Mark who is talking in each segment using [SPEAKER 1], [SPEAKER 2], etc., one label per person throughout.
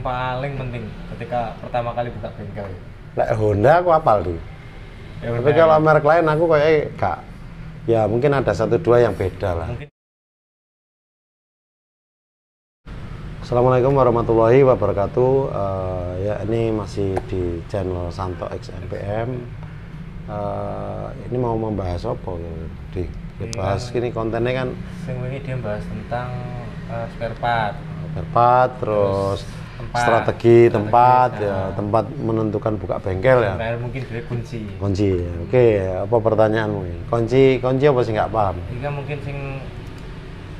[SPEAKER 1] paling penting ketika pertama kali buka bengkel?
[SPEAKER 2] Lek Honda aku apal tuh. Tapi kalau merek lain aku kayak gak. Ya mungkin ada satu dua yang beda lah.
[SPEAKER 1] Mungkin.
[SPEAKER 2] Assalamualaikum warahmatullahi wabarakatuh. Ya ini masih di channel Santo X MPM. Ini mau membahas apa ya? Bahas ini kontennya kan.
[SPEAKER 1] Ini dia bahas tentang spare part.
[SPEAKER 2] Spare part, terus strategi tempat, ya tempat menentukan buka bengkel ya.
[SPEAKER 1] Mungkin dari kunci.
[SPEAKER 2] Kunci. Oke, apa pertanyaanmu? Kunci apa sih nggak paham?
[SPEAKER 1] Ini kan mungkin sing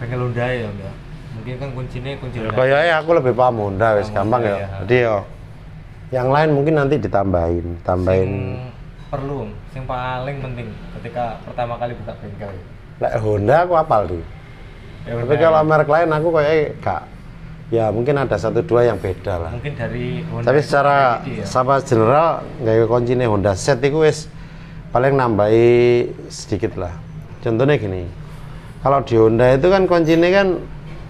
[SPEAKER 1] bengkel Honda ya, Mbak. Mungkin kan kuncinya kunci Honda.
[SPEAKER 2] Kayaknya aku lebih paham Honda, wis gampang ya. Jadi yo, yang lain mungkin nanti ditambahin.
[SPEAKER 1] Sing paling penting ketika pertama kali buka bengkel.
[SPEAKER 2] Lek Honda aku apal tuh. Tapi kalau merek lain aku kayak gak. Ya mungkin ada satu dua yang beda lah.
[SPEAKER 1] Mungkin dari Honda.
[SPEAKER 2] Tapi secara sama general nggak kuncinya Honda set itu wis paling nambahi sedikit lah. Contohnya gini, kalau di Honda itu kan kuncinya kan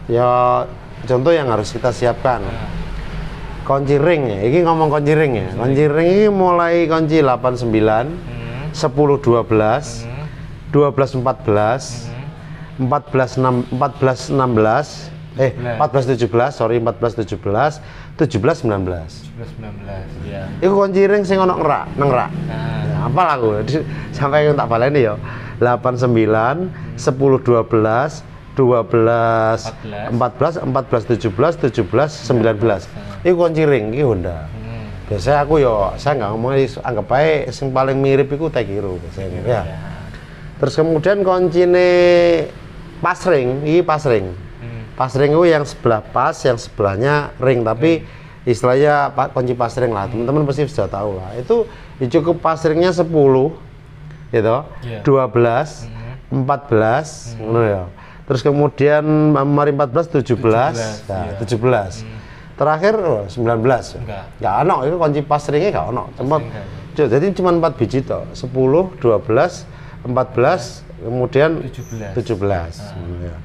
[SPEAKER 2] ya contoh yang harus kita siapkan. Kunci ring ya, ini ngomong kunci ring ya. Kunci ring ini mulai kunci 89, 10 12, 12 14, 14 16, 14 17, sorry 14 17, 17 19.
[SPEAKER 1] 17 19 ya.
[SPEAKER 2] Iku kunci ring sing ono ngerak, nengrak. Nah, apal aku sampai tak baleni ya. 89, 10 12, 12 14 17 19. Iku kunci ring iki Honda. Biasanya aku yo saya nggak ngomong anggap aja yang paling mirip itu Tegiro biasanya ya. Terus kemudian kuncine pas ring, ini pas ring. Pas ring itu yang sebelah pas, yang sebelahnya ring, tapi istilahnya kunci pas ring lah. Teman-teman pasti sudah tahu lah. Itu ya cukup pas ringnya 10 gitu. 12 14 ngono ya. Terus kemudian mari 14 17 nah, 17. Terakhir 19. Enggak ono, itu kunci pas ringnya enggak ono. Jadi cuma 4 biji toh. 10, 12, 14, kemudian 17. Ya.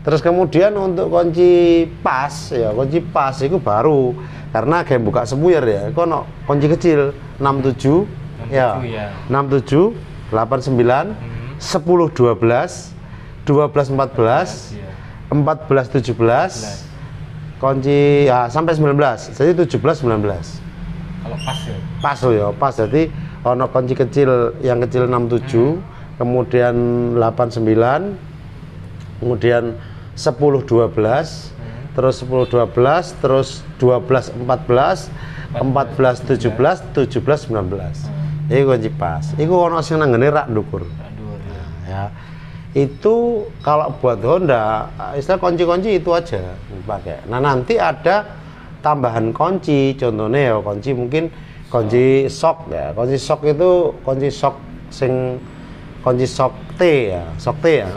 [SPEAKER 2] Terus kemudian untuk kunci pas ya, kunci pas itu baru karena kayak buka sembuyer ya. Itu ono kunci kecil 67 ya. 67, 89, 10 12, 12 14, 14 17, kunci ya sampai 19. Jadi 17 19.
[SPEAKER 1] Kalau pas ya. Pas
[SPEAKER 2] ya, pas. Jadi ono kunci kecil yang kecil 67, kemudian 89, kemudian 10 12, terus 10 12, terus 12 14, 14 17, 17 19. Iku kunci pas. Iku ono sing nanggone rak ndukur. Ya. Itu kalau buat Honda, istilah kunci-kunci itu aja dipakai. Nah, nanti ada tambahan kunci, contohnya ya kunci mungkin kunci sok ya. Kunci sok itu kunci sok sing kunci sok T ya, sok T ya.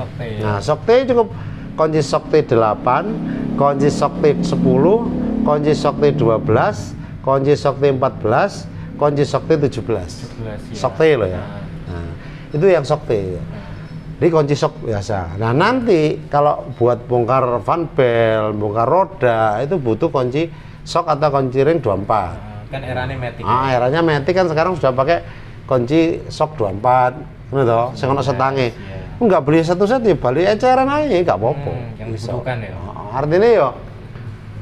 [SPEAKER 2] Nah, sok T cukup kunci sok T 8, kunci sok T 10, kunci sok T 12, kunci sok T 14, kunci sok T 17. Sok T loh ya. Nah, itu yang sok T. Ini kunci sok biasa. Nah, nanti kalau buat bongkar van belt, bongkar roda itu butuh kunci sok atau kunci ring 24.
[SPEAKER 1] Kan eranya matic.
[SPEAKER 2] Eranya matic kan sekarang sudah pakai kunci sok 24. Ngono toh, sing ono setange. Enggak beli satu set ya beli eceran aja enggak apa-apa.
[SPEAKER 1] Yang dibutuhkan ya.
[SPEAKER 2] Artinya ya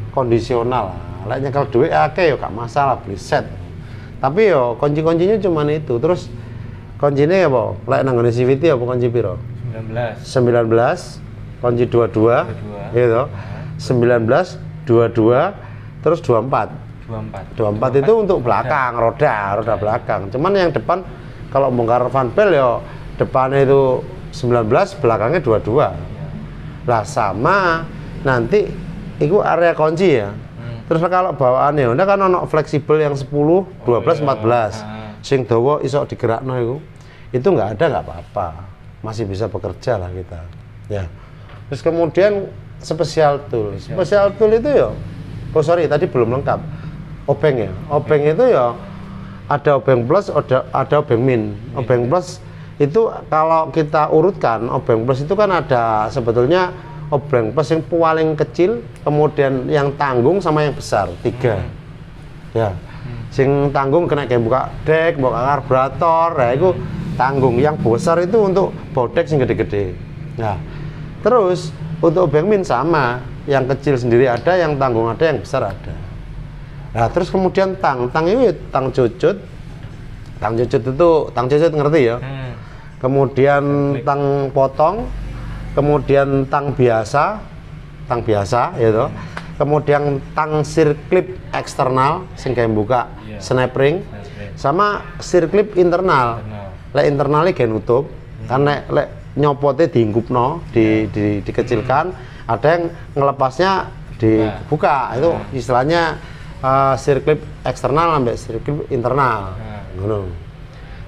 [SPEAKER 2] kondisional. Lek nyekel duit akeh ya gak masalah beli set. Tapi ya kunci-kuncinya cuma itu. Terus kuncinya apa? Lek nang ngene CVT apa kunci piro? 19, kunci 22, gitu. 19, 22, terus 24. 24 itu untuk belakang, roda belakang. Cuman yang depan kalau bongkar van belt ya depannya itu 19, belakangnya 22. Lah sama nanti itu area kunci ya. Terus kalau bawaannya Honda kan ono fleksibel yang 10, 12, 14. Sing dawa iso digerakno iku. Itu nggak ada nggak apa-apa. Masih bisa bekerja lah kita. Ya. Terus kemudian special tool. Special tool itu ya. Oh sorry, tadi belum lengkap. Obeng ya. Obeng itu ya ada obeng plus, ada obeng min. Obeng plus itu kalau kita urutkan, obeng plus itu kan ada sebetulnya obeng plus yang paling kecil, kemudian yang tanggung sama yang besar, 3. Ya. Sing tanggung kena kayak buka dek, buka karburator, ya itu tanggung. Yang besar itu untuk bodek sing gede-gede. Nah, terus untuk obeng min sama, yang kecil sendiri ada, yang tanggung ada, yang besar ada. Nah, terus kemudian tang itu ya tang cucut. Tang cucut itu, tang cucut ngerti ya? Kemudian tang potong, kemudian tang biasa gitu. Kemudian tang sirklip eksternal sing kayak buka snap ring, sama sirklip internal. Lek internalnya kayak nutup, karena lek nyopotnya diinggupno, dikecilkan, ada yang ngelepasnya dibuka. Itu istilahnya sirklip eksternal sampai sirklip internal.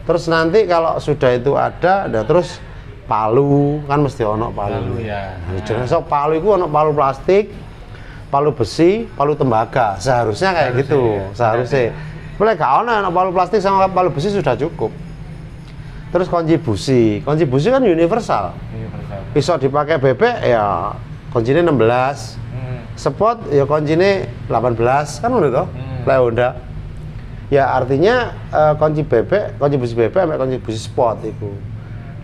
[SPEAKER 2] Terus nanti kalau sudah itu ada terus palu, kan mesti ono palu. So palu itu ono palu plastik, palu besi, palu tembaga. Seharusnya kayak gitu, seharusnya. Boleh gak ono palu plastik sama palu besi sudah cukup. Terus kunci busi kan universal. Bisa dipakai bebek ya kuncinya 16. Spot ya kuncinya 18 kan udah toh. Lah Honda. Ya artinya kunci busi bebek sama kunci busi spot itu.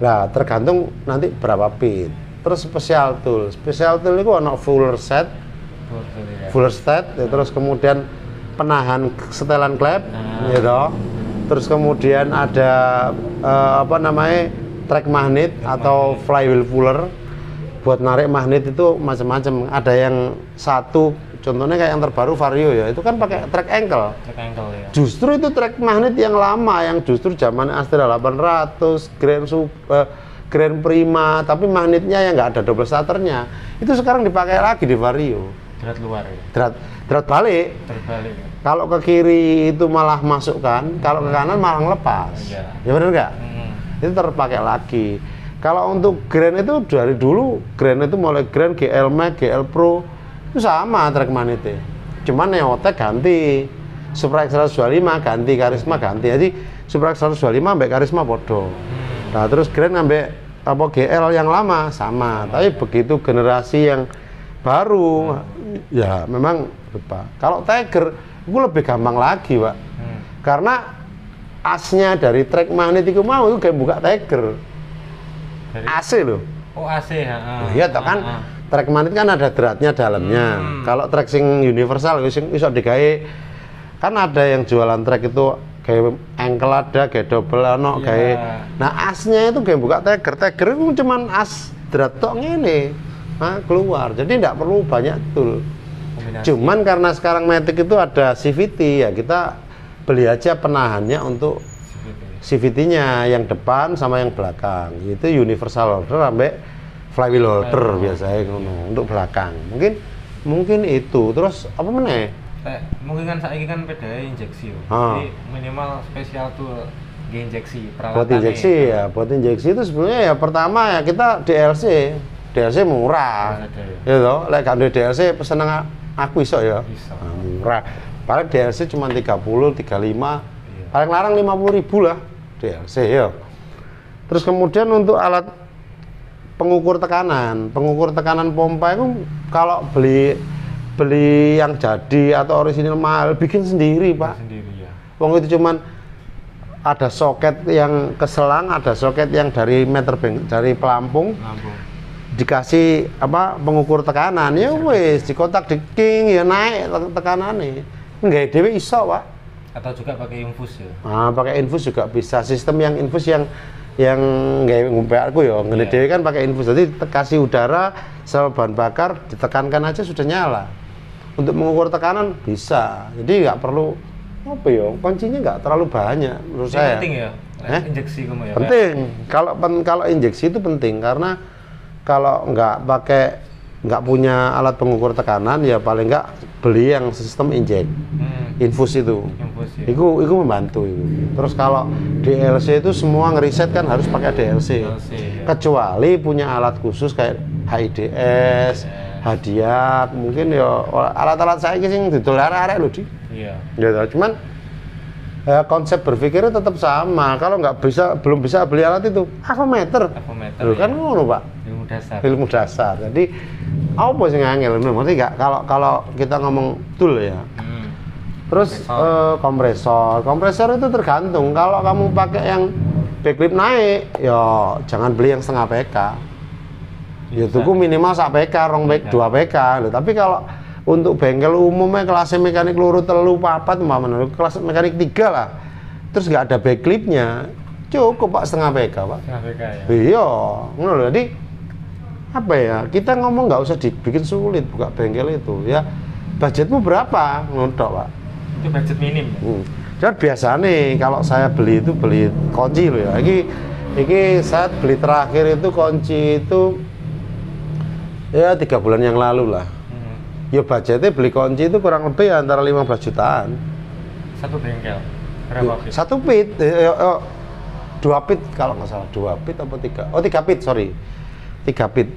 [SPEAKER 2] Nah, tergantung nanti berapa pin. Terus special tool itu ada full set, terus kemudian penahan setelan klep, gitu. Terus kemudian ada track magnet atau flywheel puller buat narik magnet itu macam-macam. Ada yang satu, contohnya kayak yang terbaru Vario ya, itu kan pakai track ankle.
[SPEAKER 1] Ya.
[SPEAKER 2] Justru itu track magnet yang lama, yang justru zaman Astra 800, Grand Prima, tapi magnetnya yang nggak ada double starternya. Itu sekarang dipakai lagi di Vario.
[SPEAKER 1] Drat luar ya.
[SPEAKER 2] Drat balik. Kalau ke kiri itu malah masukkan, kalau ke kanan malah ngelepas. Ya benar nggak? Itu terpakai lagi. Kalau untuk Grand itu dari dulu, Grand itu mulai Grand, GL Max, GL Pro itu sama track magnetnya. Cuman Neotek ganti, Supra X125 ganti, Karisma ganti. Jadi Supra X125 sampai Karisma bodoh. Nah terus Grand sampai GL yang lama sama. Tapi begitu generasi yang baru, ya memang lupa. Kalau Tiger itu lebih gampang lagi, Pak. Karena asnya dari track magnet itu kayak buka Tiger. AC loh.
[SPEAKER 1] Oh AC ya.
[SPEAKER 2] Iya toh kan. Track magnet kan ada dratnya dalamnya. Kalau track sing universal sing iso digawe kan ada yang jualan track itu kayak ankle ada, kayak double ono, kayak. Nah, asnya itu kayak buka Tiger. Tiger itu cuman as drat tok ngene. Nah, keluar. Jadi tidak perlu banyak tool. Cuman karena sekarang Matic itu ada CVT ya, kita beli aja penahannya untuk CVT-nya yang depan sama yang belakang. Itu universal holder sampai flywheel holder biasanya untuk belakang. Mungkin itu. Terus apa meneh?
[SPEAKER 1] Mungkin kan saiki kan pedalnya injeksi. Jadi minimal spesial tool injeksi peralatannya.
[SPEAKER 2] Buat injeksi ya, buat injeksi itu sebenarnya ya pertama ya kita DLC murah. Gitu. Lek gak duwe DLC pesen aku iso ya. Nah, murah. Paling DLC cuma 30, 35. Paling larang 50.000 lah DLC ya. Terus kemudian untuk alat pengukur tekanan pompa itu kalau beli yang jadi atau orisinil mahal bikin sendiri, Pak. Wong itu cuman ada soket yang ke selang, ada soket yang dari dari pelampung. Dikasih pengukur tekanan ya wis di kotak deking ya naik tekanannya. Nggak dhewe iso, Pak.
[SPEAKER 1] Atau juga pakai infus ya?
[SPEAKER 2] Pakai infus juga bisa. Sistem yang infus yang nggak ngumpearku ya, ngene dhewe kan pakai infus. Jadi kasih udara sama bahan bakar, ditekankan aja sudah nyala. Untuk mengukur tekanan bisa. Jadi nggak perlu kuncinya nggak terlalu banyak menurut saya.
[SPEAKER 1] Penting ya? Injeksi kamu ya?
[SPEAKER 2] Penting. Kalau injeksi itu penting karena kalau nggak punya alat pengukur tekanan ya paling nggak beli yang sistem injek. Infus itu. Itu membantu itu. Terus kalau DLC itu semua ngeriset kan harus pakai DLC. Kecuali punya alat khusus kayak HIDS, hadiah, mungkin ya alat-alat saya sing didol arek-arek lho, Di. Iya. Ya, cuman konsep berpikirnya tetap sama. Kalau belum bisa beli alat itu, avometer. Loh, kan ngono, Pak. ilmu dasar. Jadi apa sih ngangel? Maksudnya nggak kalau kita ngomong tool ya. Terus kompresor itu tergantung. Kalau kamu pakai yang backlip naik, ya jangan beli yang setengah PK. Ya tuku minimal 1 PK, 2 PK. Loh, tapi kalau untuk bengkel umumnya kelas mekanik luru telu papat umpamanya kelas mekanik 3 lah. Terus nggak ada backlipnya, cukup Pak setengah PK Pak.
[SPEAKER 1] Setengah PK ya.
[SPEAKER 2] Iya, ngono loh. Jadi apa ya? Kita ngomong nggak usah dibikin sulit buka bengkel itu ya. Budgetmu berapa? Ngontok Pak.
[SPEAKER 1] Itu budget minim.
[SPEAKER 2] Jadi biasanya kalau saya beli itu beli kunci loh ya. Ini saya beli terakhir itu kunci itu ya 3 bulan yang lalu lah. Ya budgetnya beli kunci itu kurang lebih antara 15 jutaan.
[SPEAKER 1] Satu bengkel. Berapa pit?
[SPEAKER 2] 1 pit. 2 pit kalau nggak salah. 2 pit apa 3? Oh 3 pit, sorry. 3 pit.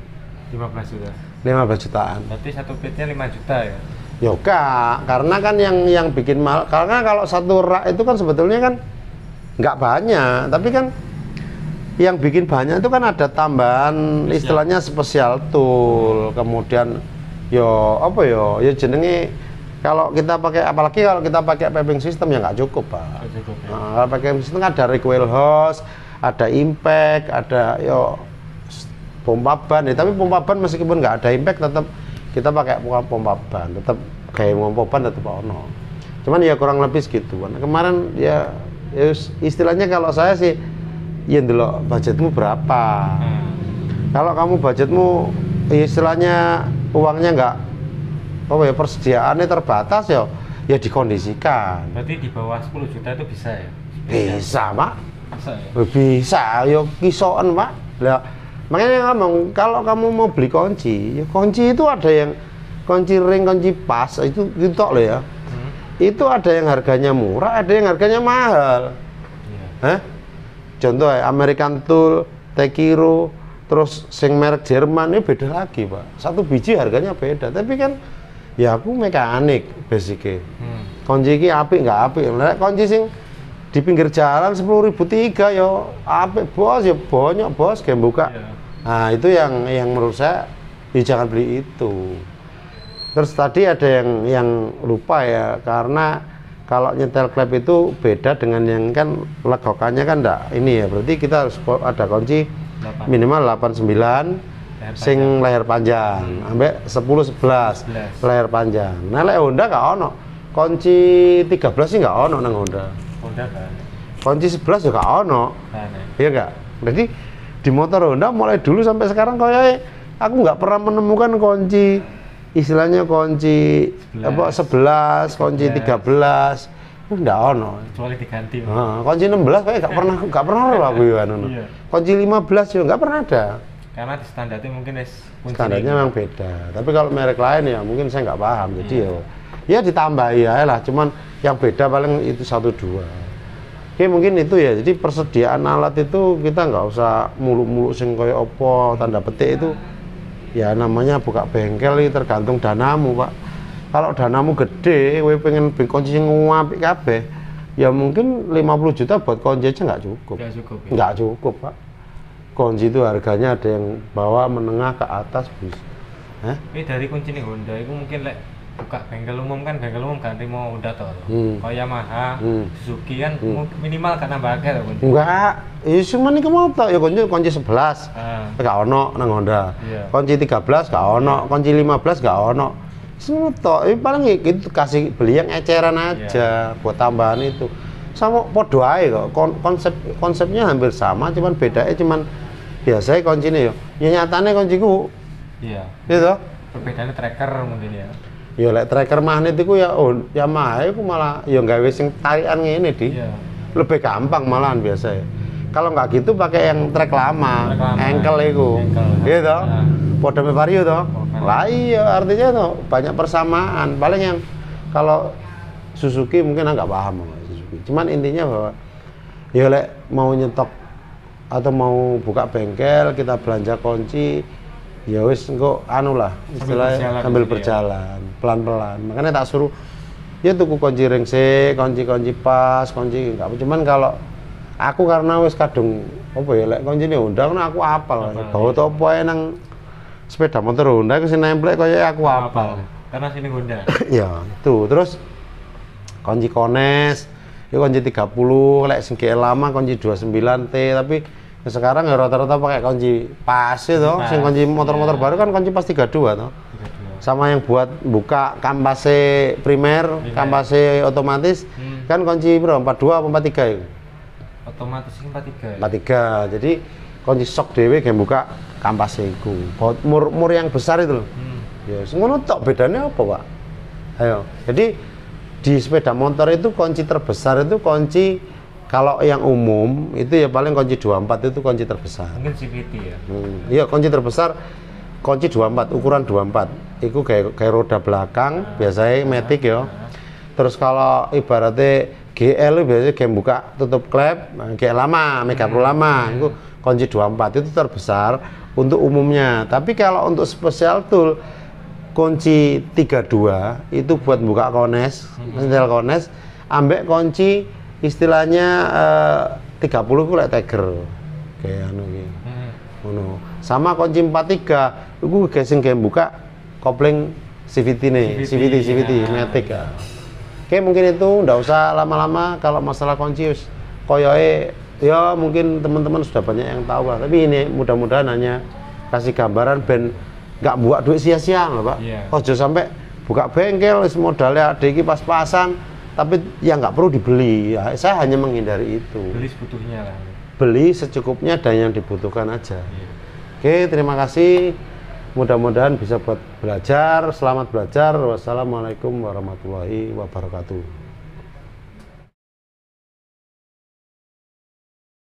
[SPEAKER 1] 15 juta.
[SPEAKER 2] 15 jutaan.
[SPEAKER 1] Berarti 1 pitnya 5 juta ya?
[SPEAKER 2] Ya Kak, karena kan yang bikin mahal, karena kalau satu rak itu kan sebetulnya kan nggak banyak, tapi kan yang bikin banyak itu kan ada tambahan istilahnya spesial tool, kemudian yo apa yo, ya jenenge kalau kita pakai, apalagi kalau kita pakai piping system ya nggak cukup Pak.
[SPEAKER 1] Cukup, ya.
[SPEAKER 2] Nah, kalau pakai system kan ada recoil hose, ada impact, ada yo pompa ban, ya, tapi pompa ban meskipun nggak ada impact tetap kita pakai pompa ban, tetap kayak pompa ban tetap ono. Cuman ya kurang lebih segitu. Nah, kemarin ya istilahnya kalau saya sih ya ndelok budgetmu berapa. Kalau kamu budgetmu istilahnya uangnya nggak apa ya, persediaannya terbatas ya dikondisikan.
[SPEAKER 1] Berarti di bawah 10 juta itu bisa ya?
[SPEAKER 2] Bisa Pak.
[SPEAKER 1] Bisa ya?
[SPEAKER 2] Bisa, ya kisoan Pak. Lah makanya ngomong kalau kamu mau beli kunci, ya kunci itu ada yang kunci ring, kunci pas itu tok loh ya. Itu ada yang harganya murah, ada yang harganya mahal. Contoh ya, American Tool, Tekiro, terus sing merek Jerman ini beda lagi Pak. Satu biji harganya beda, tapi kan ya aku mekanik basicnya. Kunci ini apik nggak apik, nah, kunci sing di pinggir jalan 10.000 3 yo apik bos, ya banyak bos kayak buka. Nah itu yang menurut saya ya jangan beli itu. Terus tadi ada yang lupa ya, karena kalau nyetel klep itu beda dengan yang kan legokannya kan enggak ini ya, berarti kita harus ada kunci
[SPEAKER 1] 8.
[SPEAKER 2] minimal 89 sing leher panjang sampai 10 11 leher panjang. Nah lek Honda gak ono kunci 13 sih gak ono nang Honda.
[SPEAKER 1] Honda kan
[SPEAKER 2] kunci 11 juga ono. Iya enggak? Jadi di motor Honda mulai dulu sampai sekarang kayak aku nggak pernah menemukan kunci istilahnya kunci 11, kunci 13 enggak ono.
[SPEAKER 1] Kecuali diganti.
[SPEAKER 2] Kunci 16 kayak nggak pernah loh aku ya anu. Kunci 15 juga nggak pernah ada.
[SPEAKER 1] Karena di standarnya mungkin
[SPEAKER 2] standarnya memang beda. Tapi kalau merek lain ya mungkin saya nggak paham. Jadi ya ditambahi ya lah. Cuman yang beda paling itu 1-2. Oke mungkin itu ya. Jadi persediaan alat itu kita nggak usah muluk-muluk sing koyo opo tanda petik itu. Ya namanya buka bengkel itu tergantung danamu Pak. Kalau danamu gede, kowe pengen kunci sing apik kabeh, ya mungkin 50 juta buat kunci aja nggak cukup.
[SPEAKER 1] Nggak cukup. Ya?
[SPEAKER 2] Nggak cukup Pak. Kunci itu harganya ada yang bawah, menengah, ke atas bisa.
[SPEAKER 1] Ini dari kunci nih Honda, itu mungkin buka bengkel umum kan, bengkel umum ganti mau Honda toh. Kalau Yamaha, Suzuki kan minimal kan nambah akeh loh kunci.
[SPEAKER 2] Enggak, ya cuma nih kamu tau ya kunci 11, gak ono nang Honda. Kunci 13 gak ono, kunci 15 gak ono. Semua toh, ini paling gitu kasih beli yang eceran aja buat tambahan itu. Sama podo ae kok, konsepnya hampir sama, cuman bedanya cuman biasanya kunci nih ya nyatanya kunciku.
[SPEAKER 1] Iya.
[SPEAKER 2] Gitu.
[SPEAKER 1] Perbedaannya tracker mungkin ya.
[SPEAKER 2] Ya lek tracker magnet iku ya Yamaha iku malah ya gawe sing tarikan ngene di. Lebih gampang malahan biasa ya. Kalau nggak gitu pakai yang trek lama, engkel iku. Gitu. Podo me vario toh. Lah iya artinya tuh banyak persamaan. Paling yang kalau Suzuki mungkin nggak paham sama Suzuki. Cuman intinya bahwa ya lek mau nyetok atau mau buka bengkel kita belanja kunci ya wis engko anu lah istilahnya sambil berjalan pelan-pelan. Makanya tak suruh ya tuku kunci ring sik, kunci pas, kunci enggak. Cuman kalau Aku karena wis kadung apa ya lek koncine Honda kan aku apal. Bawa topo nang sepeda motor Honda aku sing nemplek kaya aku apal.
[SPEAKER 1] Karena sini Honda.
[SPEAKER 2] Ya, itu. Terus kunci Kones, itu kunci 30, lek sing lama kunci 29T, tapi sekarang ya rata-rata pakai kunci pas itu, sing kunci motor-motor baru kan kunci pas 32 toh. Sama yang buat buka kampase primer, kampase otomatis, kan kunci berapa? 42 apa 43 itu?
[SPEAKER 1] Otomatis 43.
[SPEAKER 2] 43. Jadi kunci sok dhewe game buka kampase iku. Mur yang besar itu loh. Ya, ngono tok bedanya apa, Pak? Ayo. Jadi di sepeda motor itu kunci terbesar itu kunci kalau yang umum itu ya paling kunci 24 itu kunci terbesar.
[SPEAKER 1] Mungkin CVT ya.
[SPEAKER 2] Iya, kunci terbesar kunci 24, ukuran 24. Itu kayak roda belakang, biasanya matic ya. Terus kalau ibaratnya GL itu biasanya game buka tutup klep, GL lama, Mega Pro lama, itu kunci 24 itu terbesar untuk umumnya. Tapi kalau untuk special tool kunci 32 itu buat buka Kones, setel Kones, ambek kunci istilahnya 30 ku lek Tiger. Kayak anu iki. Ngono. Sama kunci 43 iku gesing game buka kopling CVT nih, CVT Matic ya. Oke, mungkin itu ndak usah lama-lama kalau masalah kunci koyoke ya mungkin teman-teman sudah banyak yang tahu lah. Tapi ini mudah-mudahan hanya kasih gambaran ben nggak buat duit sia-sia loh Pak. Ojo sampai buka bengkel modalnya ada iki pas-pasan tapi yang nggak perlu dibeli ya, saya hanya menghindari itu.
[SPEAKER 1] Beli sebutuhnya lah.
[SPEAKER 2] Beli secukupnya dan yang dibutuhkan aja. Oke, terima kasih. Mudah-mudahan bisa buat belajar. Selamat belajar. Wassalamualaikum warahmatullahi wabarakatuh.